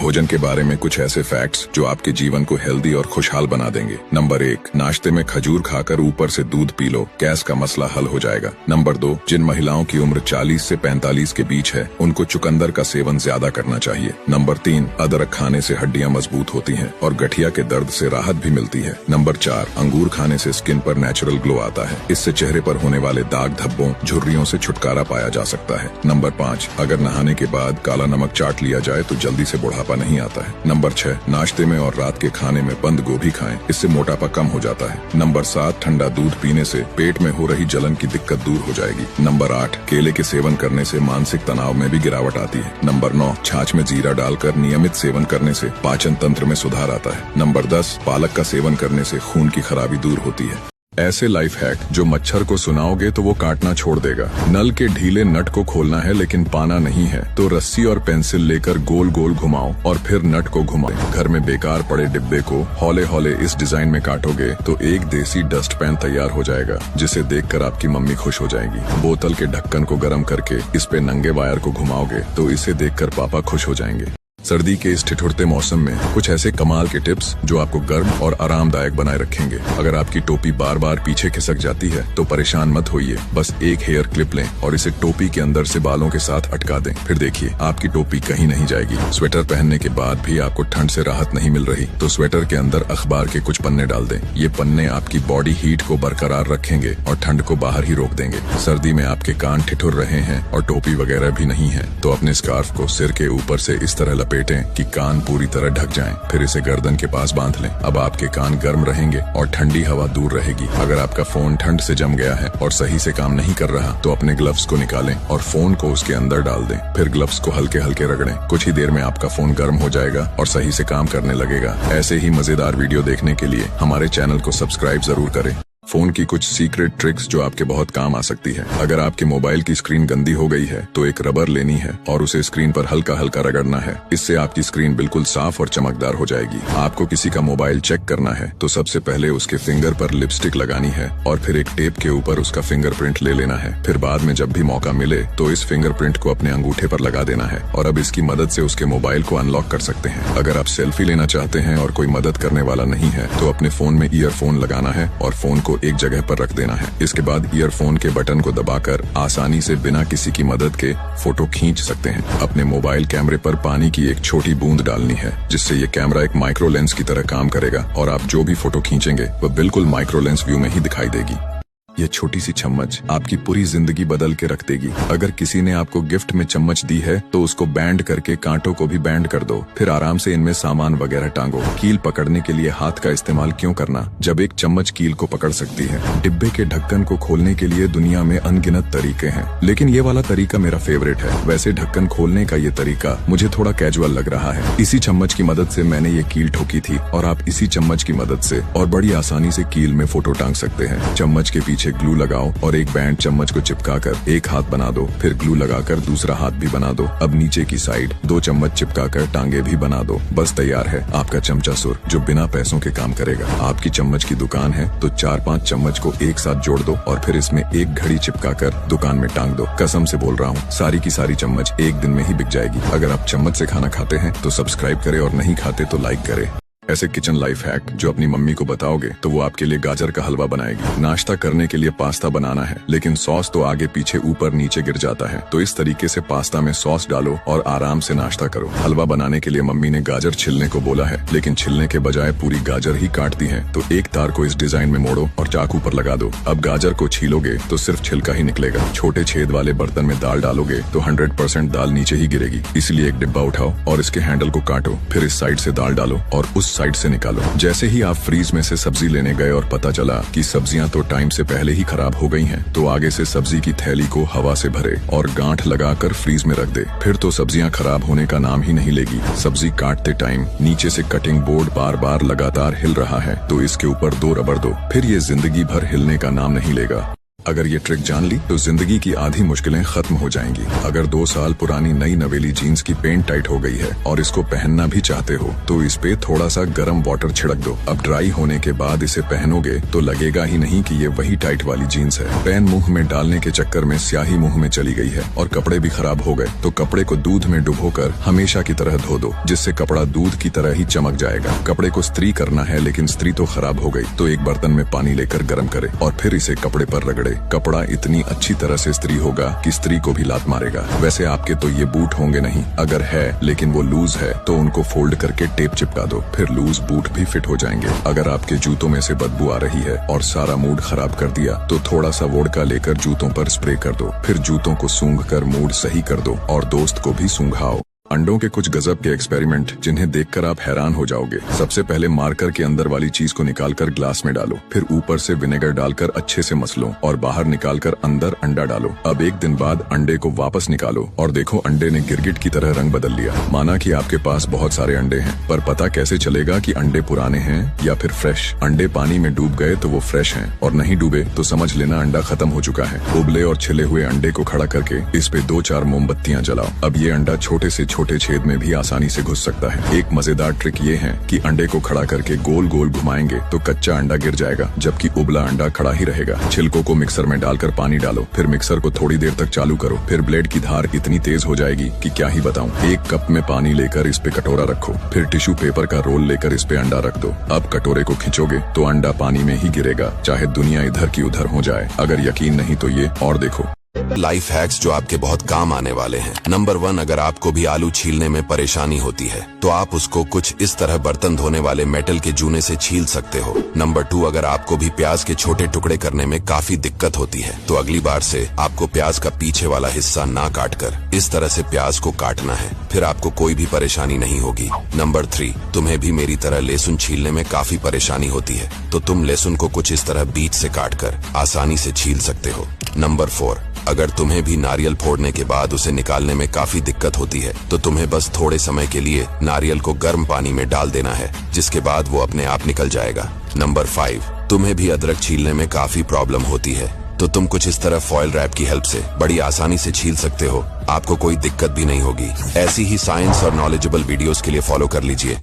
भोजन के बारे में कुछ ऐसे फैक्ट्स जो आपके जीवन को हेल्दी और खुशहाल बना देंगे। नंबर 1, नाश्ते में खजूर खाकर ऊपर से दूध पी लो, गैस का मसला हल हो जाएगा। नंबर 2, जिन महिलाओं की उम्र 40 से 45 के बीच है उनको चुकंदर का सेवन ज्यादा करना चाहिए। नंबर 3, अदरक खाने से हड्डियां मजबूत होती हैं और गठिया के दर्द से राहत भी मिलती है। नंबर 4, अंगूर खाने से स्किन पर नेचुरल ग्लो आता है, इससे चेहरे पर होने वाले दाग धब्बों झुर्रियों से छुटकारा पाया जा सकता है। नंबर 5, अगर नहाने के बाद काला नमक चाट लिया जाए तो जल्दी से बुढ़ापा नहीं आता है। नंबर 6, नाश्ते में और रात के खाने में बंद गोभी खाएं, इससे मोटापा कम हो जाता है। नंबर 7, ठंडा दूध पीने से पेट में हो रही जलन की दिक्कत दूर हो जाएगी। नंबर 8, केले के सेवन करने से मानसिक तनाव में भी गिरावट आती है। नंबर 9, छाछ में जीरा डालकर नियमित सेवन करने से पाचन तंत्र में सुधार आता है। नंबर 10, पालक का सेवन करने से खून की खराबी दूर होती है। ऐसे लाइफ हैक जो मच्छर को सुनाओगे तो वो काटना छोड़ देगा। नल के ढीले नट को खोलना है लेकिन पाना नहीं है तो रस्सी और पेंसिल लेकर गोल गोल घुमाओ और फिर नट को घुमाओ। घर में बेकार पड़े डिब्बे को हौले हौले इस डिजाइन में काटोगे तो एक देसी डस्ट पैन तैयार हो जाएगा, जिसे देखकर आपकी मम्मी खुश हो जाएगी। बोतल के ढक्कन को गर्म करके इस पे नंगे वायर को घुमाओगे तो इसे देखकर पापा खुश हो जाएंगे। सर्दी के इस ठिठुरते मौसम में कुछ ऐसे कमाल के टिप्स जो आपको गर्म और आरामदायक बनाए रखेंगे। अगर आपकी टोपी बार बार पीछे खिसक जाती है तो परेशान मत होइए, बस एक हेयर क्लिप लें और इसे टोपी के अंदर से बालों के साथ अटका दें। फिर देखिए आपकी टोपी कहीं नहीं जाएगी। स्वेटर पहनने के बाद भी आपको ठंड से राहत नहीं मिल रही तो स्वेटर के अंदर अखबार के कुछ पन्ने डाल दें। ये पन्ने आपकी बॉडी हीट को बरकरार रखेंगे और ठंड को बाहर ही रोक देंगे। सर्दी में आपके कान ठिठुर रहे हैं और टोपी वगैरह भी नहीं है तो अपने स्कार्फ को सिर के ऊपर से इस तरह लपेटें कि कान पूरी तरह ढक जाएं। फिर इसे गर्दन के पास बांध लें। अब आपके कान गर्म रहेंगे और ठंडी हवा दूर रहेगी। अगर आपका फोन ठंड से जम गया है और सही से काम नहीं कर रहा तो अपने ग्लव्स को निकालें और फोन को उसके अंदर डाल दें। फिर ग्लव्स को हल्के हल्के रगड़ें। कुछ ही देर में आपका फोन गर्म हो जाएगा और सही से काम करने लगेगा। ऐसे ही मजेदार वीडियो देखने के लिए हमारे चैनल को सब्सक्राइब जरूर करें। फोन की कुछ सीक्रेट ट्रिक्स जो आपके बहुत काम आ सकती है। अगर आपके मोबाइल की स्क्रीन गंदी हो गई है तो एक रबर लेनी है और उसे स्क्रीन पर हल्का हल्का रगड़ना है। इससे आपकी स्क्रीन बिल्कुल साफ और चमकदार हो जाएगी। आपको किसी का मोबाइल चेक करना है तो सबसे पहले उसके फिंगर पर लिपस्टिक लगानी है और फिर एक टेप के ऊपर उसका फिंगरप्रिंट ले लेना है। फिर बाद में जब भी मौका मिले तो इस फिंगरप्रिंट को अपने अंगूठे पर लगा देना है और अब इसकी मदद से उसके मोबाइल को अनलॉक कर सकते हैं। अगर आप सेल्फी लेना चाहते हैं और कोई मदद करने वाला नहीं है तो अपने फोन में ईयरफोन लगाना है और फोन को एक जगह पर रख देना है। इसके बाद ईयरफोन के बटन को दबाकर आसानी से बिना किसी की मदद के फोटो खींच सकते हैं। अपने मोबाइल कैमरे पर पानी की एक छोटी बूंद डालनी है जिससे ये कैमरा एक माइक्रो लेंस की तरह काम करेगा और आप जो भी फोटो खींचेंगे वह बिल्कुल माइक्रो लेंस व्यू में ही दिखाई देगी। यह छोटी सी चम्मच आपकी पूरी जिंदगी बदल के रख देगी। अगर किसी ने आपको गिफ्ट में चम्मच दी है तो उसको बैंड करके कांटों को भी बैंड कर दो। फिर आराम से इनमें सामान वगैरह टांगो। कील पकड़ने के लिए हाथ का इस्तेमाल क्यों करना जब एक चम्मच कील को पकड़ सकती है। डिब्बे के ढक्कन को खोलने के लिए दुनिया में अनगिनत तरीके हैं लेकिन ये वाला तरीका मेरा फेवरेट है। वैसे ढक्कन खोलने का ये तरीका मुझे थोड़ा कैजुअल लग रहा है। इसी चम्मच की मदद से मैंने ये कील ठोकी थी और आप इसी चम्मच की मदद से और बड़ी आसानी से कील में फोटो टांग सकते हैं। चम्मच के पीछे ग्लू लगाओ और एक बैंड चम्मच को चिपकाकर एक हाथ बना दो। फिर ग्लू लगाकर दूसरा हाथ भी बना दो। अब नीचे की साइड 2 चम्मच चिपकाकर टांगे भी बना दो। बस तैयार है आपका चमचा सुर जो बिना पैसों के काम करेगा। आपकी चम्मच की दुकान है तो 4-5 चम्मच को एक साथ जोड़ दो और फिर इसमें एक घड़ी चिपकाकर दुकान में टांग दो। कसम से बोल रहा हूँ सारी की सारी चम्मच एक दिन में ही बिक जाएगी। अगर आप चम्मच से खाना खाते हैं तो सब्सक्राइब करें और नहीं खाते तो लाइक करें। ऐसे किचन लाइफ हैक जो अपनी मम्मी को बताओगे तो वो आपके लिए गाजर का हलवा बनाएगी। नाश्ता करने के लिए पास्ता बनाना है लेकिन सॉस तो आगे पीछे ऊपर नीचे गिर जाता है तो इस तरीके से पास्ता में सॉस डालो और आराम से नाश्ता करो। हलवा बनाने के लिए मम्मी ने गाजर छिलने को बोला है लेकिन छिलने के बजाय पूरी गाजर ही काटती है तो एक तार को इस डिजाइन में मोड़ो और चाकू पर लगा दो। अब गाजर को छीलोगे तो सिर्फ छिलका ही निकलेगा। छोटे छेद वाले बर्तन में दाल डालोगे तो 100% दाल नीचे ही गिरेगी। इसलिए एक डिब्बा उठाओ और इसके हैंडल को काटो। फिर इस साइड से दाल डालो और उस साइड से निकालो। जैसे ही आप फ्रीज में से सब्जी लेने गए और पता चला कि सब्जियां तो टाइम से पहले ही खराब हो गई हैं, तो आगे से सब्जी की थैली को हवा से भरे और गांठ लगाकर फ्रीज में रख दे। फिर तो सब्जियां खराब होने का नाम ही नहीं लेगी। सब्जी काटते टाइम नीचे से कटिंग बोर्ड बार बार लगातार हिल रहा है तो इसके ऊपर 2 रबर दो, फिर ये जिंदगी भर हिलने का नाम नहीं लेगा। अगर ये ट्रिक जान ली तो जिंदगी की आधी मुश्किलें खत्म हो जाएंगी। अगर 2 साल पुरानी नई नवेली जीन्स की पेंट टाइट हो गई है और इसको पहनना भी चाहते हो तो इस पे थोड़ा सा गर्म वाटर छिड़क दो। अब ड्राई होने के बाद इसे पहनोगे तो लगेगा ही नहीं कि ये वही टाइट वाली जीन्स है। पेन मुंह में डालने के चक्कर में स्याही मुंह में चली गई है और कपड़े भी खराब हो गए तो कपड़े को दूध में डुबोकर हमेशा की तरह धो दो, जिससे कपड़ा दूध की तरह ही चमक जाएगा। कपड़े को इस्त्री करना है लेकिन इस्त्री तो खराब हो गई तो एक बर्तन में पानी लेकर गर्म करे और फिर इसे कपड़े पर रगड़े। कपड़ा इतनी अच्छी तरह से इस्त्री होगा कि इस्त्री को भी लात मारेगा। वैसे आपके तो ये बूट होंगे नहीं, अगर है लेकिन वो लूज है तो उनको फोल्ड करके टेप चिपका दो, फिर लूज बूट भी फिट हो जाएंगे। अगर आपके जूतों में से बदबू आ रही है और सारा मूड खराब कर दिया तो थोड़ा सा वोडका लेकर जूतों पर स्प्रे कर दो, फिर जूतों को सूंघ कर मूड सही कर दो और दोस्त को भी सूंघाओ। अंडों के कुछ गजब के एक्सपेरिमेंट जिन्हें देखकर आप हैरान हो जाओगे। सबसे पहले मार्कर के अंदर वाली चीज को निकालकर ग्लास में डालो, फिर ऊपर से विनेगर डालकर अच्छे से मसलो और बाहर निकालकर अंदर अंडा डालो। अब 1 दिन बाद अंडे को वापस निकालो और देखो अंडे ने गिरगिट की तरह रंग बदल लिया। माना कि आपके पास बहुत सारे अंडे हैं, पर पता कैसे चलेगा कि अंडे पुराने हैं या फिर फ्रेश? अंडे पानी में डूब गए तो वो फ्रेश हैं और नहीं डूबे तो समझ लेना अंडा खत्म हो चुका है। उबले और छिले हुए अंडे को खड़ा करके इस पे 2-4 मोमबत्तियां जलाओ। अब ये अंडा छोटे से छोटे छेद में भी आसानी से घुस सकता है। एक मजेदार ट्रिक ये है कि अंडे को खड़ा करके गोल गोल घुमाएंगे तो कच्चा अंडा गिर जाएगा जबकि उबला अंडा खड़ा ही रहेगा। छिलकों को मिक्सर में डालकर पानी डालो, फिर मिक्सर को थोड़ी देर तक चालू करो, फिर ब्लेड की धार इतनी तेज हो जाएगी कि क्या ही बताऊं। 1 कप में पानी लेकर इस पे कटोरा रखो, फिर टिश्यू पेपर का रोल लेकर इस पे अंडा रख दो। अब कटोरे को खींचोगे तो अंडा पानी में ही गिरेगा, चाहे दुनिया इधर की उधर हो जाए। अगर यकीन नहीं तो ये और देखो। लाइफ हैक्स जो आपके बहुत काम आने वाले हैं। नंबर 1, अगर आपको भी आलू छीलने में परेशानी होती है तो आप उसको कुछ इस तरह बर्तन धोने वाले मेटल के जूने से छील सकते हो। नंबर 2, अगर आपको भी प्याज के छोटे टुकड़े करने में काफी दिक्कत होती है तो अगली बार से आपको प्याज का पीछे वाला हिस्सा ना काटकर इस तरह से प्याज को काटना है, फिर आपको कोई भी परेशानी नहीं होगी। नंबर 3, तुम्हें भी मेरी तरह लहसुन छीलने में काफी परेशानी होती है तो तुम लहसुन को कुछ इस तरह बीच से काटकर आसानी से छील सकते हो। नंबर 4, अगर तुम्हें भी नारियल फोड़ने के बाद उसे निकालने में काफी दिक्कत होती है तो तुम्हें बस थोड़े समय के लिए नारियल को गर्म पानी में डाल देना है, जिसके बाद वो अपने आप निकल जाएगा। नंबर 5, तुम्हें भी अदरक छीलने में काफी प्रॉब्लम होती है तो तुम कुछ इस तरह फॉयल रैप की हेल्प से बड़ी आसानी से छील सकते हो, आपको कोई दिक्कत भी नहीं होगी। ऐसी ही साइंस और नॉलेजेबल वीडियोस के लिए फॉलो कर लीजिए